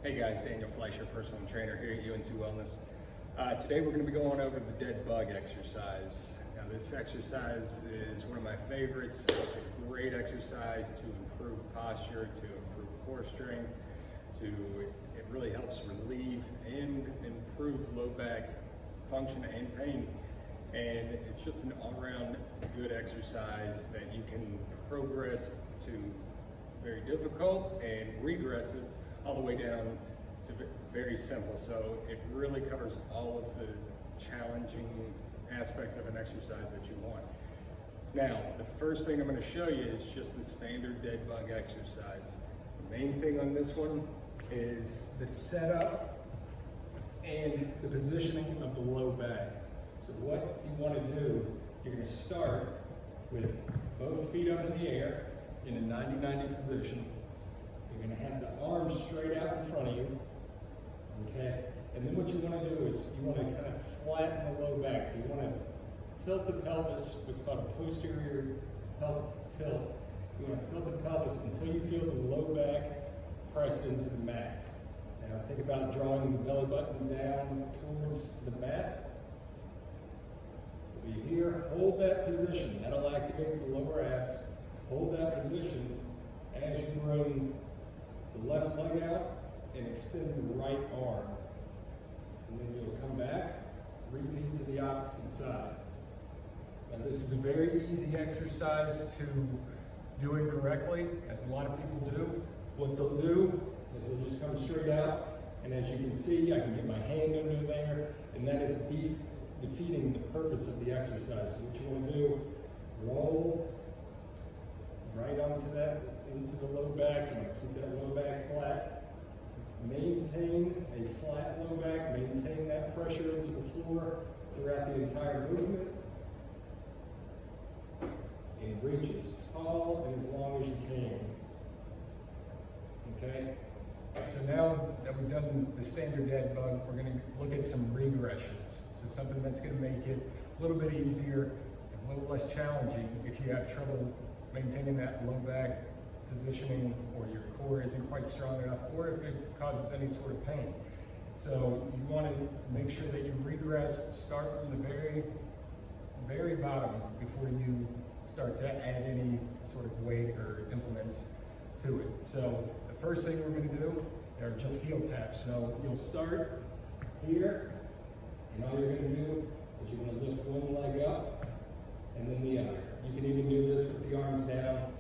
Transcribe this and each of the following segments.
Hey guys, Daniel Fleischer, personal trainer here at UNC Wellness. Today we're going to be going over the dead bug exercise. Now this exercise is one of my favorites. It's a great exercise to improve posture, to improve core strength, it really helps relieve and improve low back function and pain. And it's just an all-around good exercise that you can progress to very difficult and regressive all the way down to very simple. So it really covers all of the challenging aspects of an exercise that you want. Now, the first thing I'm going to show you is just the standard dead bug exercise. The main thing on this one is the setup and the positioning of the low back. So what you want to do, you're going to start with both feet up in the air in a 90-90 position. You're going to have the arms straight out in front of you, okay? And then what you want to do is you want to kind of flatten the low back. So you want to tilt the pelvis, what's called a posterior tilt. You want to tilt the pelvis until you feel the low back press into the mat. Now think about drawing the belly button down towards the mat. Be here, hold that position. That'll activate the lower abs. Hold that position as you bring the left leg out and extend the right arm. And then you'll come back, repeat to the opposite side. Now this is a very easy exercise to do it correctly, as a lot of people do. What they'll do is they'll just come straight out, and as you can see, I can get my hand under there, and that is defeating the purpose of the exercise. So what you want to do, roll right onto that, into the low back. You want to keep that low back flat. Maintain a flat low back, maintain that pressure into the floor throughout the entire movement. And reach as tall and as long as you can. Okay? So now that we've done the standard dead bug, we're going to look at some regressions. So something that's going to make it a little bit easier, a little less challenging if you have trouble maintaining that low back positioning, or your core isn't quite strong enough, or if it causes any sort of pain. So you want to make sure that you regress, start from the very bottom before you start to add any sort of weight or implements to it. So the first thing we're going to do are just heel taps. So you'll start here, and all you're going to do is you're going to lift one leg up and then the other. You can even do this with the arms down,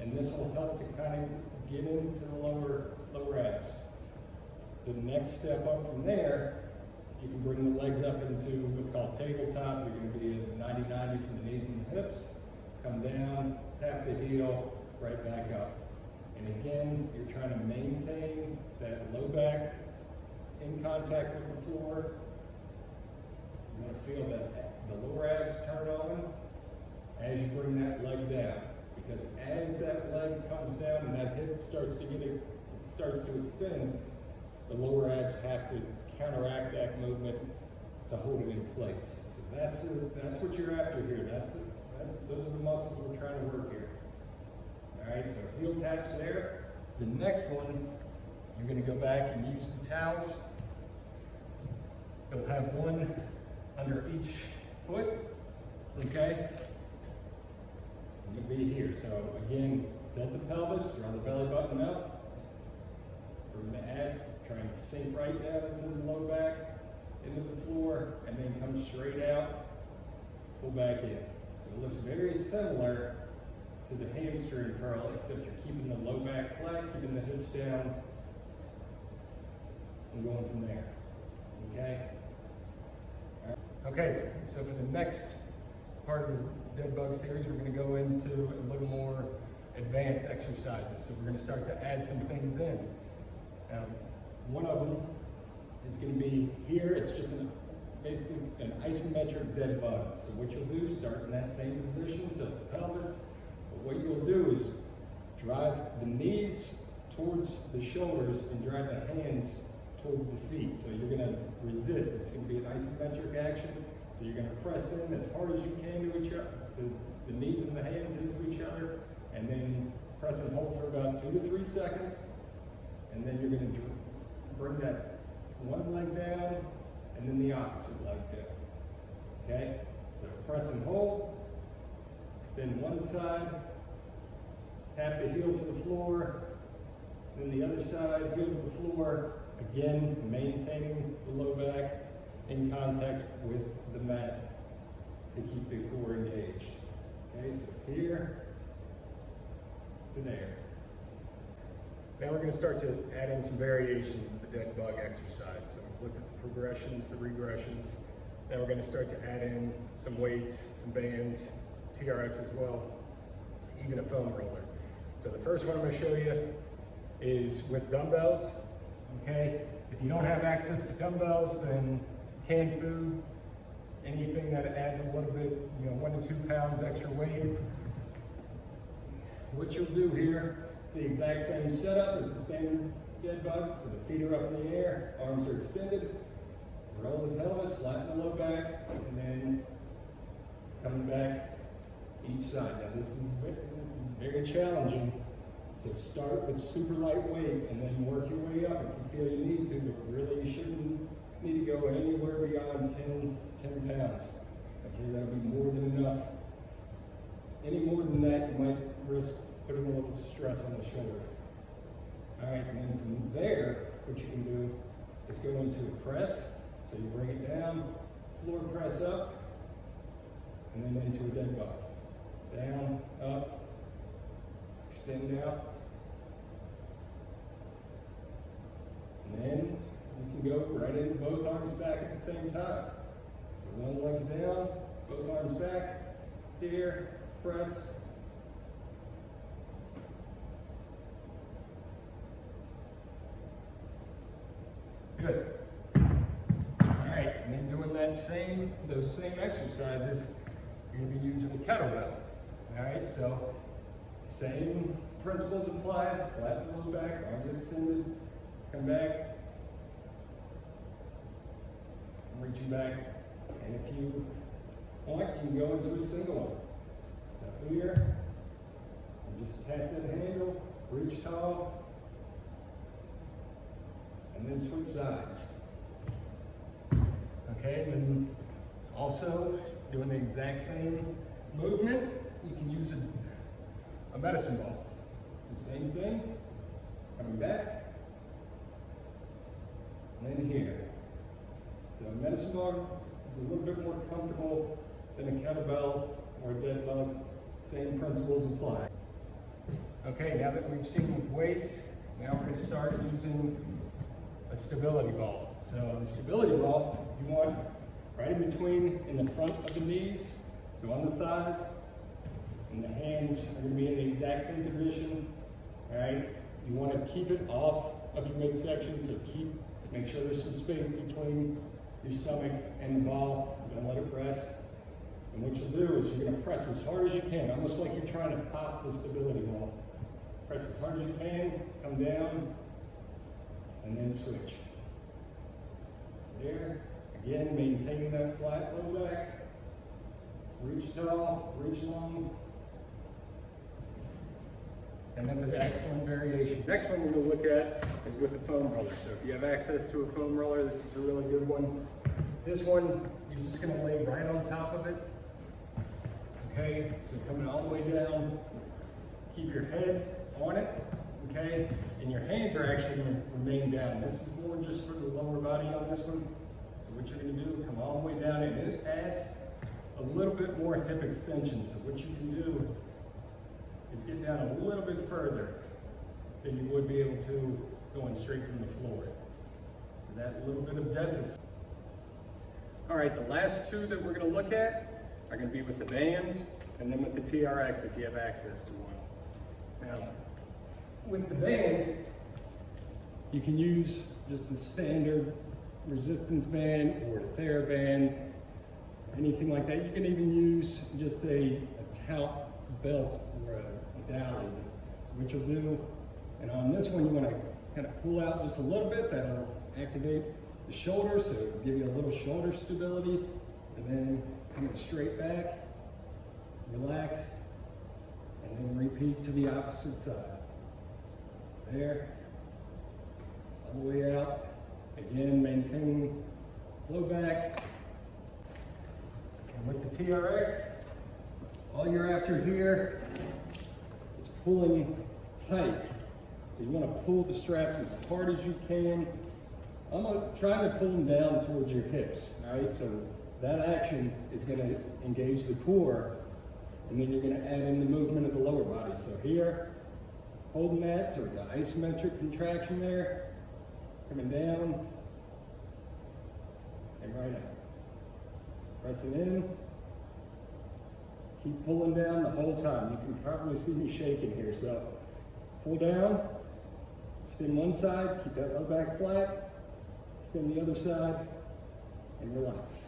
and this will help to kind of get into the lower abs. The next step up from there, you can bring the legs up into what's called tabletop. You're going to be at 90-90 from the knees and the hips. Come down, tap the heel, right back up. And again, you're trying to maintain that low back in contact with the floor. You want to feel that the lower abs turn on as you bring that leg down. Because as that leg comes down and that hip starts to extend, the lower abs have to counteract that movement to hold it in place. So that's what you're after here. Those are the muscles we're trying to work here. All right, so heel taps there. The next one, you're going to go back and use the towels. You'll have one under each foot, okay? And you'll be here. So again, tilt the pelvis, draw the belly button up, bring the abs, try and sink right down into the low back, into the floor, and then come straight out, pull back in. So it looks very similar to the hamstring curl, except you're keeping the low back flat, keeping the hips down, and going from there. Okay? Right. Okay, so for the next part of the Deadbug series, we're going to go into a little more advanced exercises. So we're going to start to add some things in. One of them is going to be here. It's just basically an isometric dead bug. So what you'll do, start in that same position, tilt the pelvis. But what you'll do is drive the knees towards the shoulders and drive the hands towards the feet. So you're going to resist. It's going to be an isometric action. So you're going to press in as hard as you can to each other, to the knees and the hands into each other, and then press and hold for about 2 to 3 seconds. And then you're going to bring that one leg down and then the opposite leg down. Okay? So press and hold, extend one side, tap the heel to the floor, then the other side, heel to the floor, again maintaining the low back in contact with the mat to keep the core engaged. Okay, so here to there. Now we're going to start to add in some variations of the dead bug exercise. So we've looked at the progressions, the regressions. Now we're going to start to add in some weights, some bands, TRX as well, even a foam roller. So the first one I'm going to show you is with dumbbells. Okay, if you don't have access to dumbbells, then canned food, anything that adds a little bit, 1 to 2 pounds extra weight. What you'll do here, it's the exact same setup as the standard dead bug. So the feet are up in the air, arms are extended, roll the pelvis, flatten the low back, and then coming back each side. Now this is very challenging. So start with super light weight and then work your way up if you feel you need to, but really you shouldn't need to go anywhere beyond 10 pounds. Okay, that'll be more than enough. Any more than that, you might risk putting a little stress on the shoulder. All right, and then from there, what you can do is go into a press. So you bring it down, floor press up, and then into a dead bug. Down, up, extend out. And then you can go right into both arms back at the same time. So one leg's down, both arms back, here, press. Good. All right, and then doing those same exercises, you're gonna be using the kettlebell. All right, so same principles apply, flatten the low back, arms extended, come back, reaching back, and if you want, you can go into a single one. So here, and just tap that handle, reach tall, and then switch sides. Okay, and then also doing the exact same movement, you can use a medicine ball. It's the same thing, coming back, and then here. So a medicine ball is a little bit more comfortable than a kettlebell or a dead bug. Same principles apply. Okay, now that we've seen with weights, now we're going to start using a stability ball. So the stability ball, you want right in between in the front of the knees, so on the thighs, and the hands are going to be in the exact same position. All right, you want to keep it off of your midsection, so make sure there's some space between your stomach and the ball. Don't let it rest. And what you'll do is you're going to press as hard as you can, almost like you're trying to pop the stability ball. Press as hard as you can, come down, and then switch. There, again, maintaining that flat low back. Reach tall, reach long. And that's an excellent variation. Next one we're going to look at is with a foam roller. So if you have access to a foam roller, this is a really good one. This one, you're just going to lay right on top of it. Okay, so coming all the way down, keep your head on it, okay? And your hands are actually going to remain down. This is more just for the lower body on this one. So what you're going to do, come all the way down, and it adds a little bit more hip extension. So what you can do is get down a little bit further than you would be able to going straight from the floor. So that little bit of depth is. All right, the last two that we're going to look at are going to be with the band and then with the TRX if you have access to one. Now, with the band, you can use just a standard resistance band or a TheraBand, anything like that. You can even use just a tout belt or a dowel even. So what you'll do, and on this one you want to kind of pull out just a little bit, that'll activate the shoulders, so it'll give you a little shoulder stability, and then coming straight back, relax, and then repeat to the opposite side. There, all the way out, maintain low back. And with the TRX, all you're after here is pulling tight. So you want to pull the straps as hard as you can. I'm trying to pull them down towards your hips, all right? So that action is going to engage the core, and then you're going to add in the movement of the lower body. So here, holding that, so it's an isometric contraction there, coming down, and right out. So pressing in, keep pulling down the whole time. You can probably see me shaking here, so pull down, extend one side, keep that low back flat, extend the other side, and relax.